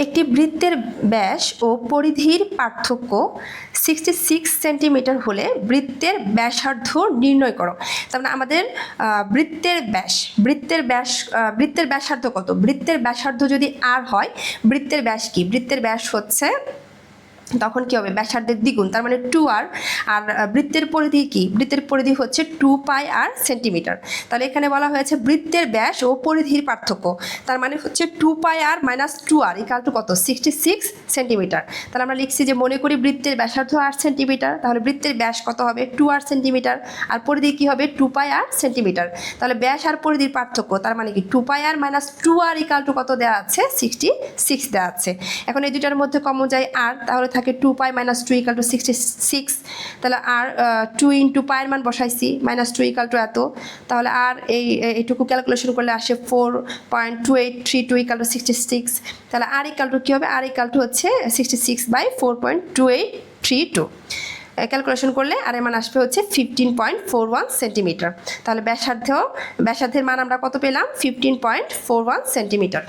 একটি বৃত্তের ব্যাস ও পরিধির পার্থক্য 66 সেন্টিমিটার হলে বৃত্তের ব্যাসার্ধ নির্ণয় করো। তার মানে আমাদের বৃত্তের ব্যাসার্ধ কত? বৃত্তের ব্যাসার্ধ যদি আর হয়, বৃত্তের ব্যাস কি? বৃত্তের ব্যাস হচ্ছে, তখন কি হবে? ব্যাসার্ধের দ্বিগুণ, তার মানে 2r। আর বৃত্তের পরিধি কি? বৃত্তের পরিধি হচ্ছে 2πr সেন্টিমিটার। তাহলে এখানে বলা হয়েছে বৃত্তের ব্যাস ও পরিধির পার্থক্য, তার মানে হচ্ছে 2πr - 2r = কত? 66 সেন্টিমিটার। তাহলে আমরা লিখছি যে মনে করি বৃত্তের ব্যাসার্ধ 8 সেন্টিমিটার, তাহলে বৃত্তের ব্যাস কত হবে? 2r সেন্টিমিটার, আর পরিধি কি হবে? 2πr centimetre. তাহলে ব্যাস আর পরিধির পার্থক্য, তার মানে কি 2πr - 2r = কত দেওয়া আছে? 66 দেওয়া আছে। এখন এই দুটার মধ্যে কমন যায় r, তাহলে থাকে 2π - 2 = 66। তাহলে আর 2 × π এর মান বসাইছি, -2 = এত। তাহলে আর এইটুকু ক্যালকুলেশন করলে আসে 4.2832 = 66। তাহলে আর কি হবে? আর হচ্ছে 66/4.2832। ক্যালকুলেশন করলে আর এর মান আসবে হচ্ছে 15.41 সেন্টিমিটার। তাহলে ব্যাসার্ধের মান আমরা কত পেলাম? 15.41 সেন্টিমিটার।